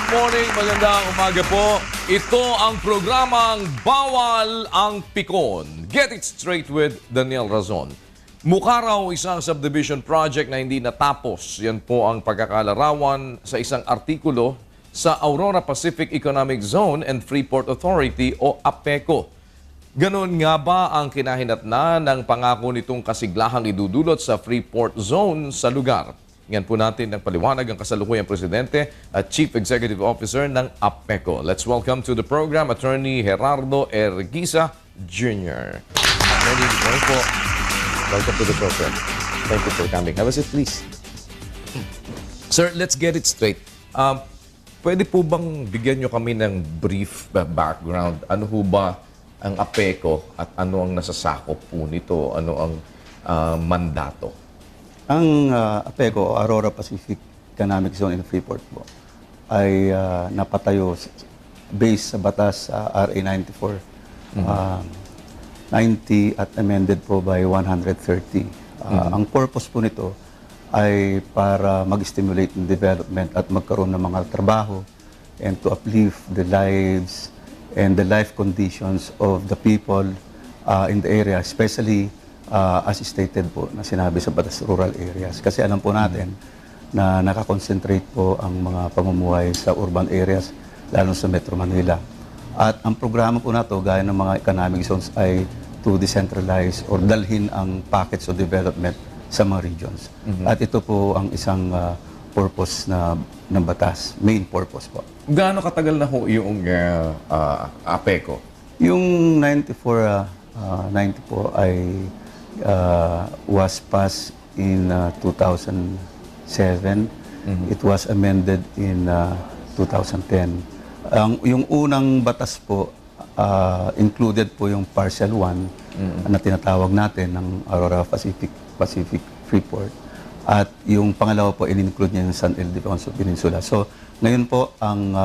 morning, magandang umaga po. Ito ang programang Bawal ang Pikon. Get it straight with Daniel Razon. Mukha raw isang subdivision project na hindi natapos. Yan po ang pagkakalarawan sa isang artikulo sa Aurora Pacific Economic Zone and Freeport Authority o APECO. Ganon nga ba ang kinahinatnan ng pangako nitong kasiglahang idudulot sa Freeport Zone sa lugar? Yan po natin ng paliwanag ang kasalukuyang Presidente at Chief Executive Officer ng APECO. Let's welcome to the program, Attorney Gerardo Erguisa Jr. Attorney, good morning po. Welcome to the program. Thank you for coming. Have a seat, please. Sir, let's get it straight. Pwede po bang bigyan nyo kami ng brief background? Ano ho ba ang APECO at ano ang nasasakop po nito? Ano ang mandato? Ang APECO, Aurora Pacific Economic Zone in Freeport po, ay napatayo based sa batas RA 94, 90 at amended po by 130. Ang purpose po nito ay para mag-stimulate ng development at magkaroon ng mga trabaho and to uplift the lives and the life conditions of the people in the area, especially as stated po na sinabi sa batas rural areas. Kasi alam po natin na nakakonsentrate po ang mga pamumuhay sa urban areas, lalo sa Metro Manila. At ang programa po na to, gaya ng mga economic zones, ay to decentralize or dalhin ang package of development sa mga regions. At ito po ang isang purpose ng batas, main purpose po. Gaano katagal na ho yung APECO? Yung 90 po ay was passed in 2007. It was amended in 2010. Yung unang batas po, included po yung Parcel 1 na tinatawag natin ng Aurora Pacific Freeport. At yung pangalawa po, in-include niya yung San Ildefonso Peninsula. So, ngayon po, ang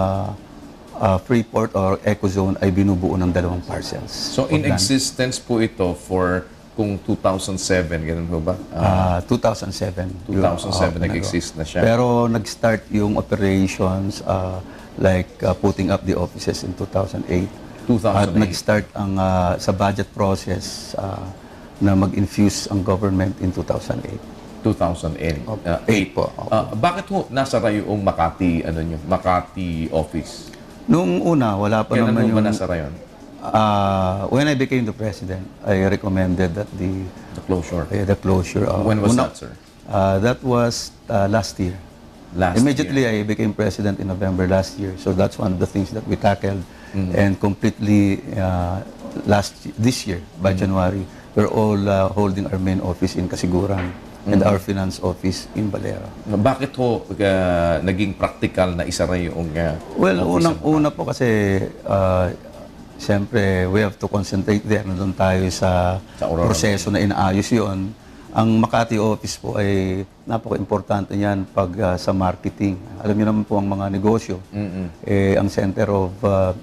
Freeport or Eco Zone ay binubuo ng dalawang parcels. So, in existence po ito for kung 2007, ganun po ba? 2007. 2007 nag-exist na siya. Pero nag-start yung operations like putting up the offices in 2008. 2008. At nag-start ang sa budget process na mag-infuse ang government in 2008. 2008. 8 po. Bakit ho nasa yung Makati, Makati office? Noong una, wala pa Kailan naman ho ba yung... nasa rayon? When I became the president, I recommended that The closure. the closure. When was that, sir? That was last year. Immediately, I became president in November last year. So that's one of the things that we tackled. And completely this year, by January, we're all holding our main office in Kasiguran and our finance office in Valera. Bakit ho naging practical na isa rin yung Well, office? unang-una po kasi siyempre, we have to concentrate there. Nandun tayo sa Aurora. proseso na inaayos yun. Ang Makati office po ay napaka-importante niyan pag sa marketing. Alam niyo naman po ang mga negosyo. Ang center of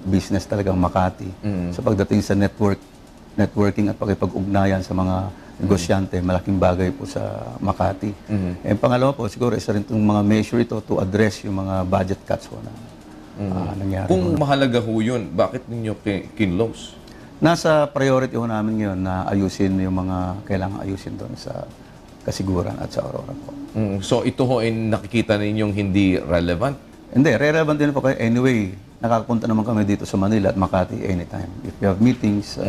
business talagang Makati. Sa pagdating sa networking at pakipag-ugnayan sa mga negosyante, malaking bagay po sa Makati. And pangalawa po, siguro isa rin itong mga measure ito to address yung mga budget cuts po na nangyari. Kung mahalaga ho yun, bakit ninyo kinlose? Nasa priority ho namin ngayon na ayusin yung mga kailangan ayusin doon sa Kasiguran at sa Aurora po. So ito ho ay nakikita ninyong hindi relevant? Hindi, relevant din po kayo. Anyway, nakakapunta naman kami dito sa Manila at Makati anytime. If we have meetings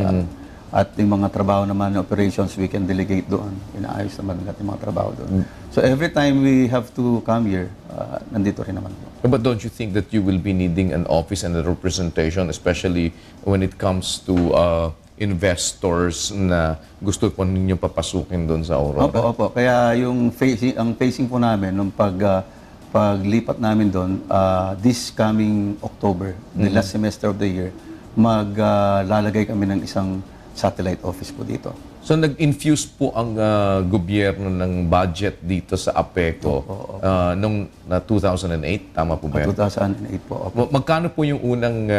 at yung mga trabaho naman, operations, we can delegate doon. Inaayos naman natin yung mga trabaho doon. So every time we have to come here, nandito rin naman po. But don't you think that you will be needing an office and a representation, especially when it comes to investors na gusto po ninyong papasukin doon sa Aurora? Opo. Kaya yung ang facing po namin, nung paglipat namin doon, this coming October, the last semester of the year, maglalagay kami ng isang satellite office po dito. So nag-infuse po ang gobyerno ng budget dito sa APECO noong 2008, tama po ba yan? 2008 po. Opo. Magkano po yung unang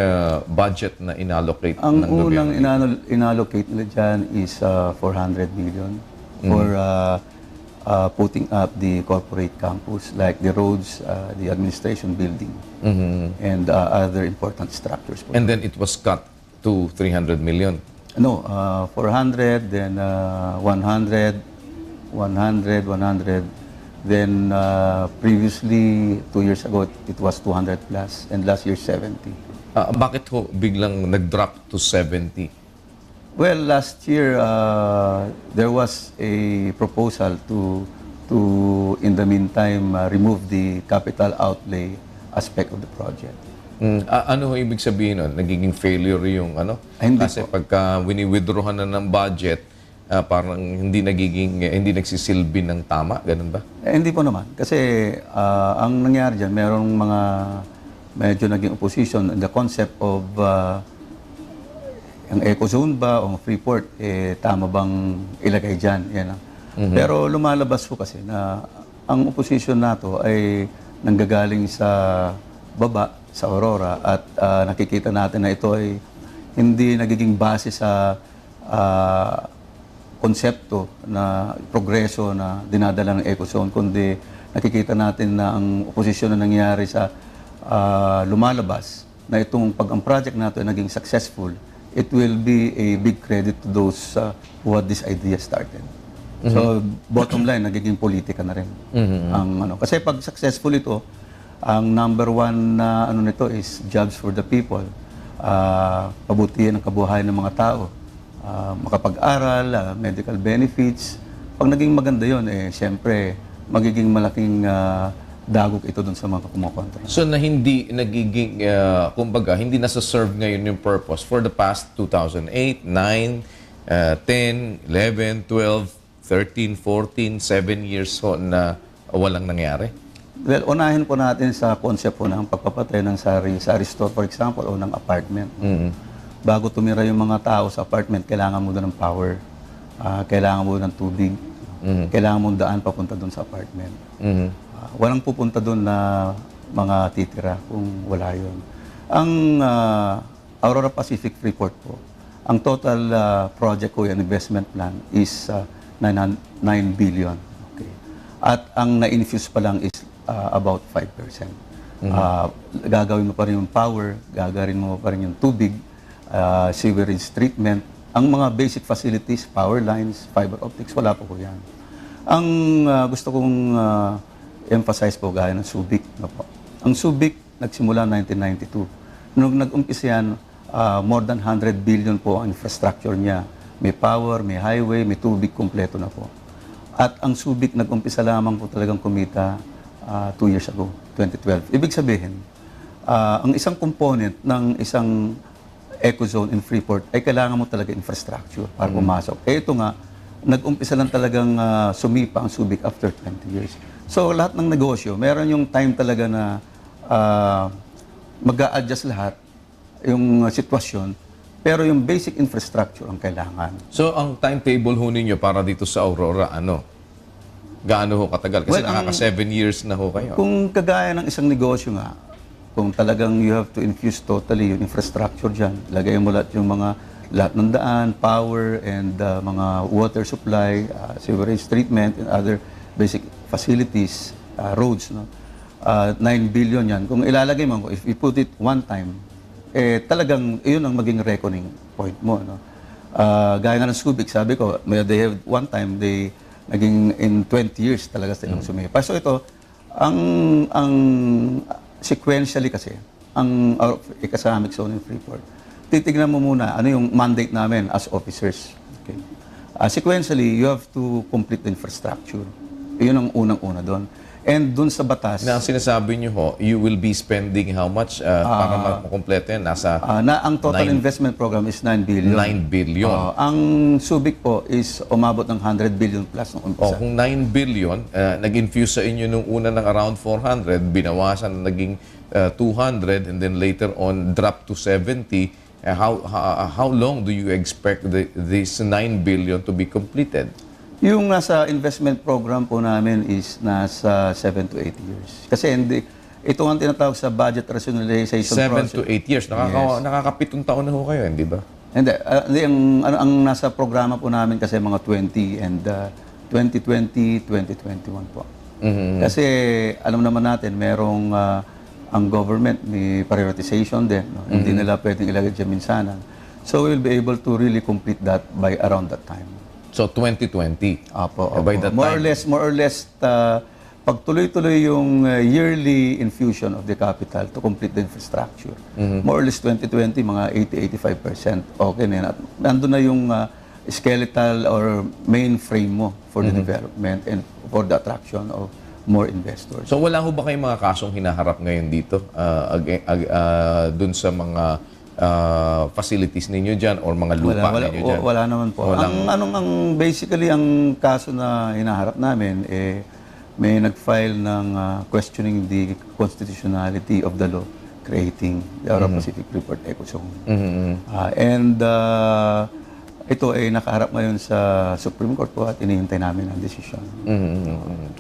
budget na inallocate Ang ng gobyerno? unang inallocate nila dyan is 400 million for putting up the corporate campus, like the roads, the administration building, and other important structures po. And then it was cut to 300 million. No, 400, then 100, 100, 100. Then previously, 2 years ago, it was 200 plus, and last year 70. Bakit ho biglang nag-drop to 70? Well, last year there was a proposal to in the meantime remove the capital outlay aspect of the project. Ano ho ibig sabihin nun? Nagiging failure yung ano? Hindi Kasi pagka wini-withdrawhan na ng budget, parang hindi nagsisilbi ng tama, ganun ba? Hindi po naman. Kasi ang nangyari dyan, merong mga medyo naging opposition in the concept of ang eco zone ba o Freeport, tama bang ilagay dyan? Yan lang. Pero lumalabas po kasi na ang opposition nato ay nanggagaling sa baba, sa Aurora, at nakikita natin na ito ay hindi nagiging base sa konsepto na progreso na dinadala ng ecozone, kundi nakikita natin na ang oposisyon na nangyari sa lumalabas na itong pag ang project nato ay naging successful, it will be a big credit to those who had this idea started. So bottom line, nagiging politika na rin. Ang ano, kasi pag successful ito, ang number one na ano nito is jobs for the people. Pabutihan ang kabuhayan ng mga tao. Makapag-aral, medical benefits. Pag naging maganda yon, siyempre, magiging malaking dagok ito dun sa mga kumukontra. So na hindi nagiging, kumbaga, hindi nasa-serve ngayon yung purpose for the past 2008, 9, 10, 11, 12, 13, 14, 7 years ho na walang nangyari? Well, unahin po natin sa concept po ng pagpapatay ng sari store, for example, o ng apartment. Bago tumira yung mga tao sa apartment, kailangan mo doon ng power, kailangan mo ng tubig, kailangan mo daan papunta doon sa apartment. Walang pupunta doon na mga titira kung wala yun. Ang Aurora Pacific Freeport po, ang total project ko, yung investment plan is 9 billion. Okay. At ang na-infuse pa lang is about 5%. Gagawin mo pa rin yung power, gagawin mo pa rin yung tubig, sewerage treatment. Ang mga basic facilities, power lines, fiber optics, wala po yan. Ang gusto kong emphasize po, gaya ng Subic. No po. Ang Subic, nagsimula 1992. Nung nag-umpisa yan, more than 100 billion po ang infrastructure niya. May power, may highway, may tubig, kompleto na po. At ang Subic, nag-umpisa lamang po talagang kumita 2 years ago, 2012. Ibig sabihin, ang isang component ng isang ecozone in Freeport ay kailangan mo talaga infrastructure para pumasok. Ito nga, nag-umpisa lang talagang sumipa ang Subic after 20 years. So lahat ng negosyo, meron yung time talaga na mag-a-adjust lahat yung sitwasyon, pero yung basic infrastructure ang kailangan. So ang timetable ho ninyo para dito sa Aurora, ano? Gaano ho katagal? Kasi Well, nakaka 7 years na ho kayo. Kung kagaya ng isang negosyo nga, kung talagang you have to infuse totally yung infrastructure dyan, lagay mo lahat yung lahat ng daan, power, and mga water supply, sewerage treatment, and other basic facilities, roads, no? 9 billion yan. Kung ilalagay mo, if you put it one time, talagang yun ang maging reckoning point mo, no? Gaya nga ng Subic, sabi ko, they have one time, naging in 20 years talaga silang sumipa. So ito, ang sequentially kasi, ang economic zone in Freeport, titignan mo muna ano yung mandate namin as officers. Okay. Sequentially, you have to complete the infrastructure. Yun ang unang-una doon. And doon sa batas, Na ang sinasabi niyo ho, you will be spending how much para makumpleto yan? Nasa ang total investment program is 9 billion. 9 billion. Ang Subic po is umabot ng 100 billion plus ng umpisa. Kung 9 billion, nag-infuse sa inyo nung una ng around 400, binawasan na naging 200, and then later on drop to 70. How long do you expect this 9 billion to be completed? Yung nasa investment program po namin is nasa 7 to 8 years. Kasi ito ang tinatawag sa budget rationalization 7 process. to 8 years. Nakakapitong taon na ho kayo, hindi ba? Hindi, ang nasa programa po namin kasi mga 20 and 2020, 2021 po. Kasi alam naman natin, merong ang government may prioritization din. No? Hindi nila pwedeng ilagay dyan minsanan. So we'll be able to really complete that by around that time. So 2020. Apo, By that more time. or less, pag tuloy-tuloy yung yearly infusion of the capital to complete the infrastructure, more or less 2020, mga 80-85%, okay na yan. At nandun na yung skeletal or main frame mo for the development and for the attraction of more investors. So wala ho ba kayong mga kasong hinaharap ngayon dito dun sa mga facilities ninyo dyan or mga lupa ninyo dyan? Wala naman po. Basically, ang kaso na hinaharap namin, may nag-file ng questioning the constitutionality of the law creating the Auro-Pacific Freeport Ecozone. Ito ay nakaharap ngayon sa Supreme Court po at inihintay namin ang desisyon.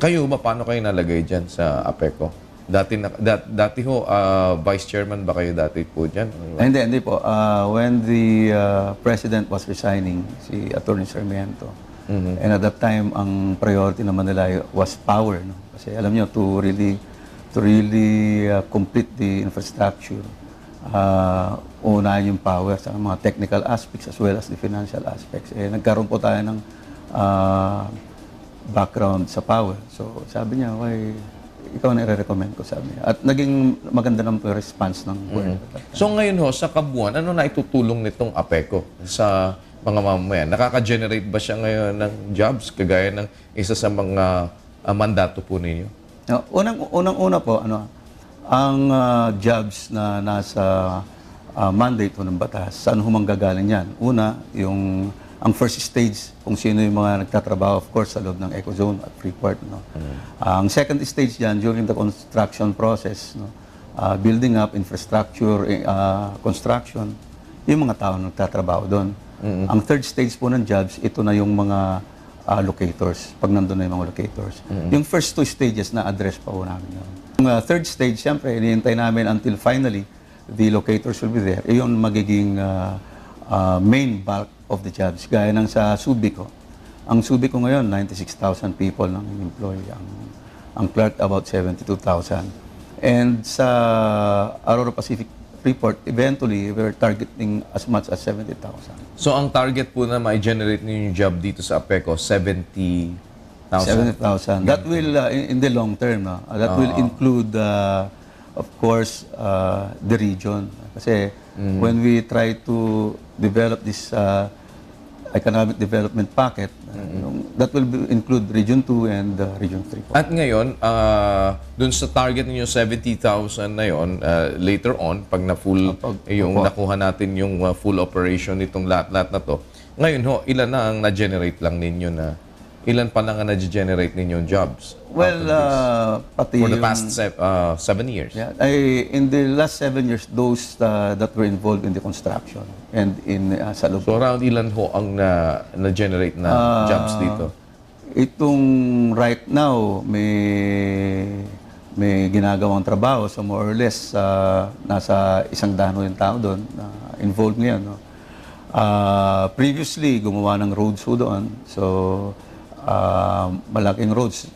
Kayo ba, paano kayo nalagay dyan sa APECO? Dati ho, Vice Chairman ba kayo dati po dyan? Hindi po. When the President was resigning, si Attorney Sarmiento, and at that time, ang priority naman nila was power. No? Kasi alam nyo, to really complete the infrastructure, unahin yung power sa mga technical aspects as well as the financial aspects. Nagkaroon po tayo ng background sa power. So sabi niya, ikaw na i-recommend ko, sabi niya. At naging maganda naman po yung response ng board. So ngayon ho, sa kabuuan, ano na itutulong nitong APECO sa mga mamamayan? Nakaka-generate ba siya ngayon ng jobs kagaya ng isa sa mga mandato po ninyo? Unang-una po, ang jobs na nasa mandate ng batas, saan humanggagaling yan? Una, ang first stage, kung sino yung mga nagtatrabaho, of course, sa loob ng Ecozone at Freeport. No? Ang second stage yan, during the construction process, no? Building up infrastructure, construction, yung mga tao nagtatrabaho doon. Ang third stage po ng jobs, ito na yung mga locators, pag nandun na yung mga locators. Yung first two stages na address pa po namin yun. Yung third stage, siyempre, hinihintay namin until finally, the locators will be there. Iyon magiging main bulk of the jobs. Gaya ng sa Subico. Ang Subico ngayon, 96,000 people nang employ. Ang clerk, about 72,000. And sa Aurora Pacific Freeport, eventually, we're targeting as much as 70,000. So ang target po na ma-generate ninyo yung job dito sa APECO, 70,000? 70,000. That will, in the long term, that will include, of course, the region. Kasi when we try to develop this economic development packet, that will include Region 2 and Region 3. At ngayon, dun sa target ninyo 70,000 na yon, later on, pag na-full, nakuha natin yung full operation nitong lahat-lahat na to, ngayon ho, ilan na ang na-generate lang ninyo na ilan pa lang ang na-generate ninyong jobs? Well, pati for the past 7 years? Yeah, in the last 7 years, those that were involved in the construction and in sa loob. So around ilan ho ang na-generate na jobs dito? Itong right now, may ginagawang trabaho. So more or less, nasa 100 yung tao doon na involved ngayon. No? Previously, gumawa ng roads ho doon. So, malaking roads.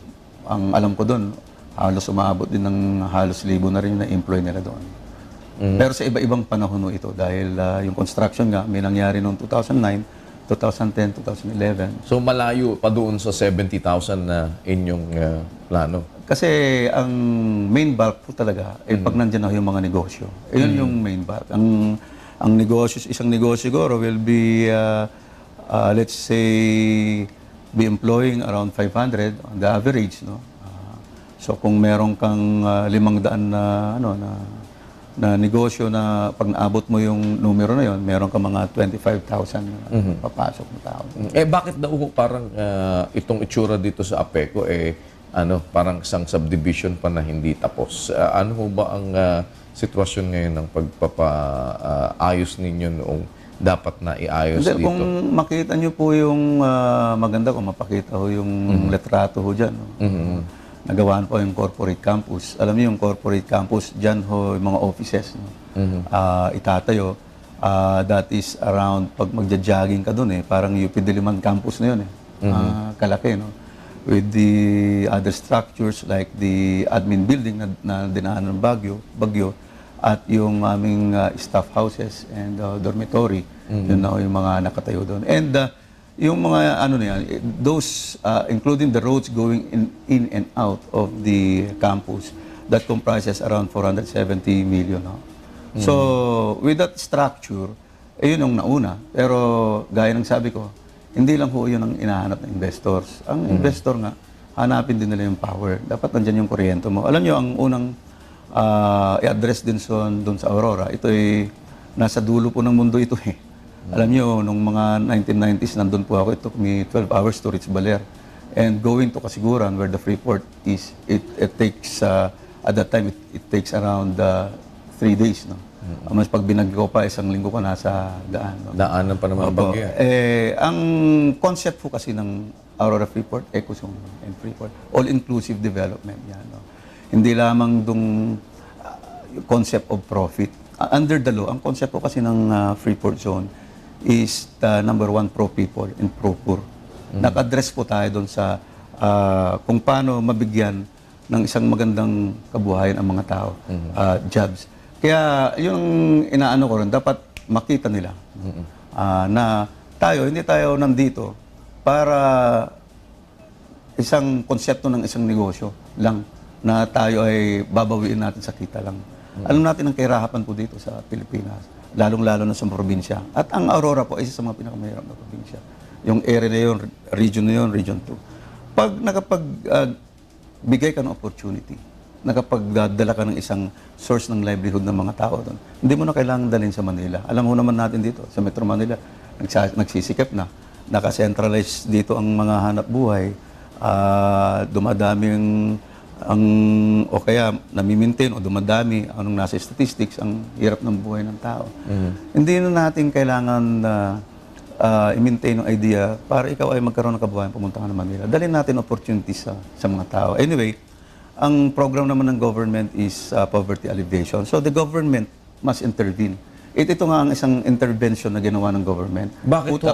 Ang alam ko doon, halos umabot din ng halos 1,000 na rin na employ nila doon. Pero sa iba-ibang panahon ito dahil yung construction nga may nangyari noong 2009, 2010, 2011. So malayo pa doon sa 70,000 na inyong plano? Kasi ang main bulk po talaga ay pag nandiyan na yung mga negosyo. Ayun yung main bulk. Ang negosyo, isang negosyo siguro will be, let's say, be employing around 500 on the average, no? So kung meron kang 500 na negosyo na pag naabot mo yung numero na yon, meron ka mga 25,000 na papasok na tao. Bakit daw parang itong itsura dito sa APECO parang isang subdivision pa na hindi tapos? Ano ho ba ang sitwasyon ngayon ng pagpapaayos ninyo noong dapat na iayos dito? Kung makita nyo po yung maganda, kung mapakita ho yung letrato ho dyan. No? Nagawaan po yung corporate campus. Alam niyo yung corporate campus, dyan ho yung mga offices. No? Itatayo. That is around, pag magja-jogging ka dun parang UP Diliman campus na yun kalaki, no? With the other structures like the admin building na dinaanan ng bagyo, at yung aming staff houses and dormitory, yun na yung mga nakatayo doon. And yung mga ano na yan, those including the roads going in and out of the campus, that comprises around 470 million. No? So with that structure, yun ang nauna. Pero gaya ng sabi ko, hindi lang ho yun ang inahanap ng investors. Ang investor nga, hanapin din nila yung power. Dapat nandyan yung kuryente mo. Alam nyo, ang unang i-address din doon sa Aurora, ito ay nasa dulo po ng mundo ito eh. Alam nyo, nung mga 1990s, nandun po ako, it took me 12 hours to reach Baler. And going to Kasiguran, where the Freeport is, it takes, at that time, it takes around 3 days. No? Mas pag binagyo pa, isang linggo ka nasa daan. No? Daanan pa naman bagyo. Ang concept po kasi ng Aurora Freeport, Ecozone and Freeport, all-inclusive development yan. No? Hindi lamang dung concept of profit. Under the law, ang concept po kasi ng Freeport Zone is the number one pro-people and pro-poor. Naka-address po tayo doon sa kung paano mabigyan ng isang magandang kabuhayan ang mga tao, jobs. Kaya yung inaano ko rin, dapat makita nila na hindi tayo nandito para isang konsepto ng isang negosyo lang na tayo ay babawiin natin sa kita lang. Alam natin ang kahirapan po dito sa Pilipinas, lalong-lalo na sa probinsya. At ang Aurora po ay isa sa mga pinakamahirap na probinsya. Yung area na yun, region 2. Pag bigay ka ng opportunity, nakapagdala ka ng isang source ng livelihood ng mga tao doon, hindi mo na kailangan dalhin sa Manila. Alam mo naman natin dito, sa Metro Manila, nagsisikip na. Naka-centralize dito ang mga hanap buhay. Dumadaming o kaya nami-maintain o dumadami anong nasa statistics ang hirap ng buhay ng tao. Hindi na natin kailangan i-maintain yung idea para ikaw ay magkaroon ng kabuhayan pumunta ka ng Manila. Dalhin natin opportunities sa mga tao. Anyway, ang program naman ng government is poverty alleviation. So the government must intervene. Ito nga ang isang intervention na ginawa ng government. Bakit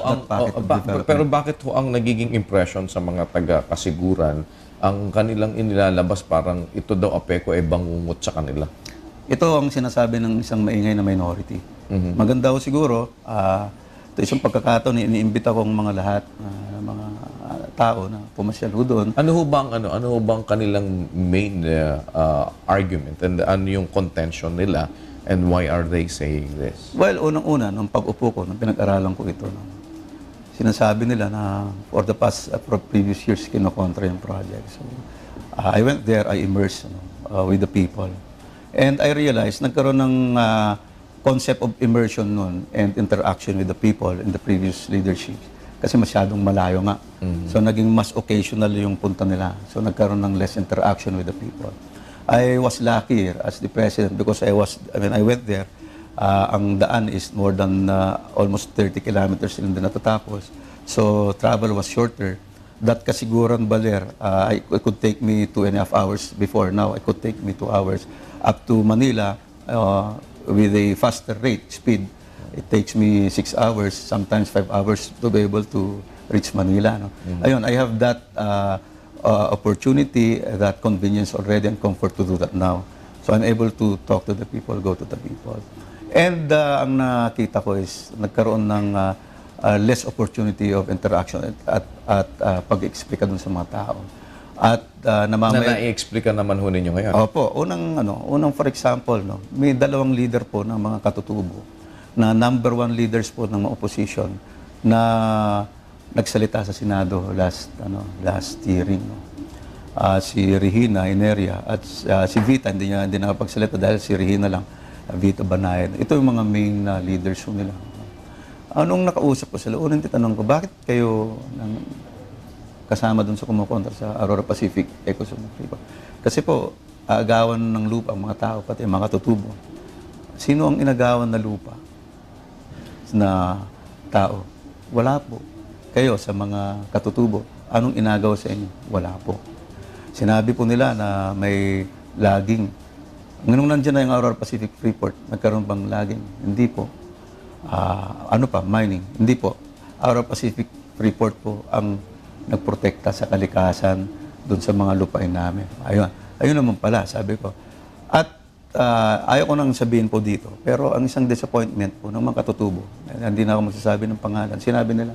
pero bakit ho ang nagiging impression sa mga taga-Kasiguran ang kanilang inilalabas parang ito daw apeko ay bangungot sa kanila? Ito ang sinasabi ng isang maingay na minority. Maganda ho siguro, ito isang pagkakataon, iniimbita kong mga lahat, mga tao na pumasyal ho doon. Ano ho bang kanilang main argument and ano yung contention nila and why are they saying this? Well, unang-una, nung pag-upo ko, nung pinag-aralan ko ito, sinasabi nila na for the previous years, kinokontra yung project. So, I went there, I immersed with the people. And I realized, nagkaroon ng concept of immersion nun and interaction with the people in the previous leadership. Kasi masyadong malayo nga. So, naging mas occasional yung punta nila. So, nagkaroon ng less interaction with the people. I was lucky as the president because I went there. Ang daan is more than almost 30 kilometers hindi natatapos. So, travel was shorter. That Kasiguran Baler, it could take me 2.5 hours before. Now, it could take me 2 hours. Up to Manila, with a faster speed, it takes me 6 hours, sometimes 5 hours to be able to reach Manila. No? Ayun, I have that opportunity, that convenience already and comfort to do that now. So, I'm able to talk to the people, go to the people. And ang nakita ko is nagkaroon ng less opportunity of interaction at pag-explika dun sa mga tao. At na-i-explika naman ho ninyo ngayon? Opo. Unang for example, may 2 leader po ng mga katutubo na number 1 leaders po ng mga opposition na nagsalita sa Senado last hearing. Si Regina Ineria at si Vita, hindi nakapagsalita dahil si Regina lang. Vita Banayan. Ito yung mga main leaders nila. Anong nakausap ko sila, unang titanong ko, bakit kayo kasama dun sa kumukontra sa Aurora Pacific Ecozone? Kasi po, aagawan ng lupa ang mga tao, pati ang mga katutubo. Sino ang inagawan na lupa na tao? Wala po. Kayo sa mga katutubo, anong inagaw sa inyo? Wala po. Sinabi po nila na may laging. Nung nandiyan na yung Aurora Pacific Freeport, nagkaroon bang laging? Hindi po. Mining? Hindi po. Aurora Pacific Freeport po ang nagprotekta sa kalikasan doon sa mga lupain namin. Ayun naman pala, sabi ko. At ayaw ko nang sabihin po dito, pero ang isang disappointment po ng mga katutubo, hindi na ako magsasabi ng pangalan, sinabi nila,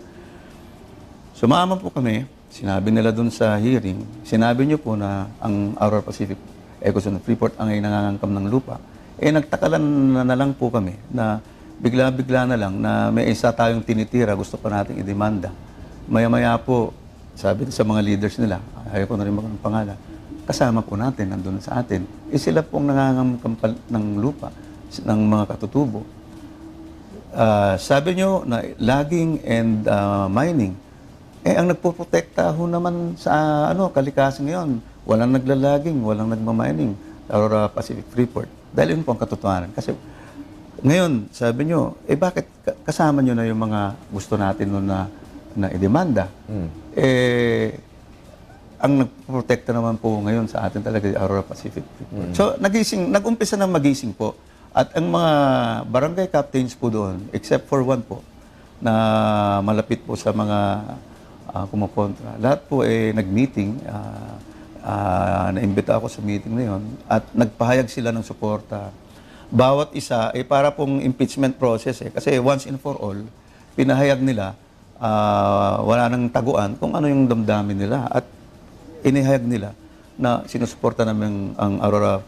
sumama po kami, sinabi nila doon sa hearing, sinabi niyo po na ang Aurora Pacific Ecozone Freeport ang ay nangangangkam ng lupa. Nagtakalan na lang po kami na bigla-bigla na lang na may isa tayong tinitira, gusto pa nating idemanda. Maya-maya po, sabi sa mga leaders nila, ayaw ko na rin ng pangalan, kasama po natin, nandun sa atin. Sila pong nangangangkam ng lupa ng mga katutubo. Sabi nyo na logging and mining, ang nagpoprotekta ho naman sa kalikasan ngayon, walang naglalaging, walang nagmamining, Aurora Pacific Freeport. Dahil yun po ang katotohanan. Kasi ngayon, sabi nyo, bakit kasama nyo na yung mga gusto natin nun na idemanda? Ang nagprotekta naman po ngayon sa atin talaga yung Aurora Pacific Freeport. So, nag-umpisa na magising po. At ang mga barangay captains po doon, except for one po, na malapit po sa mga kumukontra. Lahat po nag-meeting, naimbita ako sa meeting na yun, at nagpahayag sila ng suporta. Bawat isa, para pong impeachment process kasi once and for all, pinahayag nila, wala nang taguan kung ano yung damdamin nila at inihayag nila na sinusuporta namin ang Aurora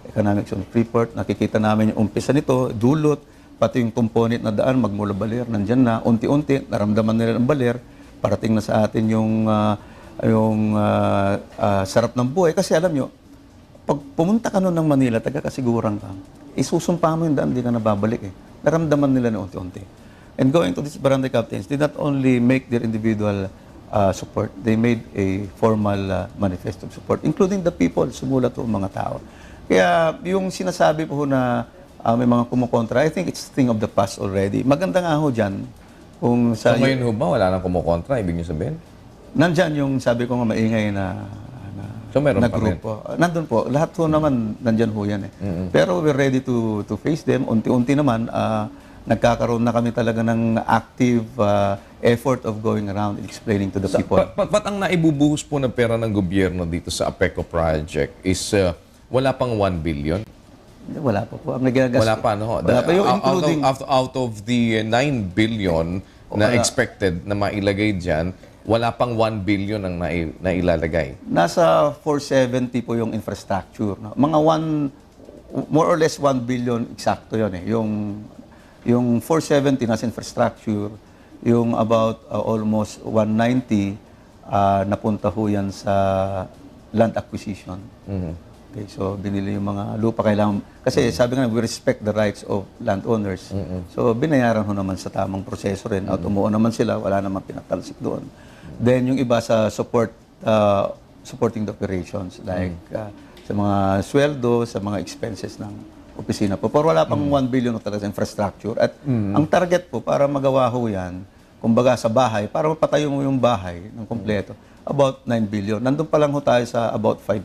Economic Zone Freeport. Nakikita namin yung umpisa nito, dulot, pati yung component na daan, magmula Baler, nandyan na, unti-unti, naramdaman nila ng Baler, parating na sa atin yung sarap ng buhay. Kasi alam nyo, pag pumunta ka nun ng Manila, taga-kasiguran ka, isusumpa mo yung daan, hindi ka nababalik Naramdaman nila na unti-unti. And going to these barangay captains, they not only make their individual support, they made a formal manifesto of support, including the people, sumulat po mga tao. Kaya yung sinasabi po na may mga kumukontra, I think it's a thing of the past already. Maganda nga ho dyan, kung So ngayon ho ba, wala nang kumukontra, ibig niyo sabihin? Nandyan yung sabi ko nga maingay na So meron pa rin? grupo. Nandun po. Lahat po naman nandyan ho yan Pero we're ready to face them. Unti-unti naman, nagkakaroon na kami talaga ng active effort of going around and explaining to the people. Ba't ang naibubuhos po ng pera ng gobyerno dito sa APECO project is wala pang 1 billion? Wala pa po. Ang nagagas. Wala pa, no? Wala pa yung including... Out of the 9 billion na expected na mailagay dyan, wala pang 1 billion ang nailalagay. Nasa 470 po yung infrastructure. No? Mga more or less 1 billion, eksakto yun Yung 470 nasa infrastructure, yung about almost 190 napunta ho yan sa land acquisition. Okay, so binili yung mga lupa kailangan kasi sabi nga we respect the rights of landowners. So binayaran ho naman sa tamang proseso rin. At umuo naman sila, wala naman pinatalsik doon. Then yung iba sa supporting the operations like sa mga sweldo, sa mga expenses ng opisina po. Pero wala pang 1 billion talaga sa infrastructure. At ang target po para magawa ho yan, kumbaga sa bahay, para mapatayo mo yung bahay ng kompleto, about 9 billion. Nandun pa lang ho tayo sa about 5%.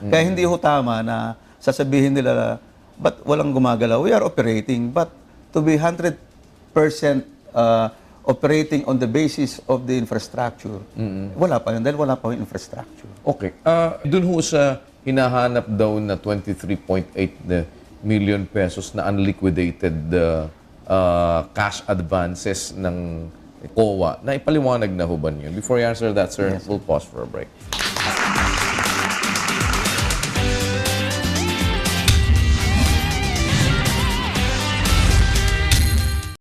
Kaya hindi ho tama na sasabihin nila, ba't walang gumagalaw? We are operating, but to be 100% operating on the basis of the infrastructure, wala pa yun, dahil wala pa yung infrastructure. Okay. Doon ho sa hinahanap daw na 23.8 million pesos na unliquidated cash advances ng COA, na ipaliwanag na ho ba niyo? Before you answer that, sir, we'll pause for a break.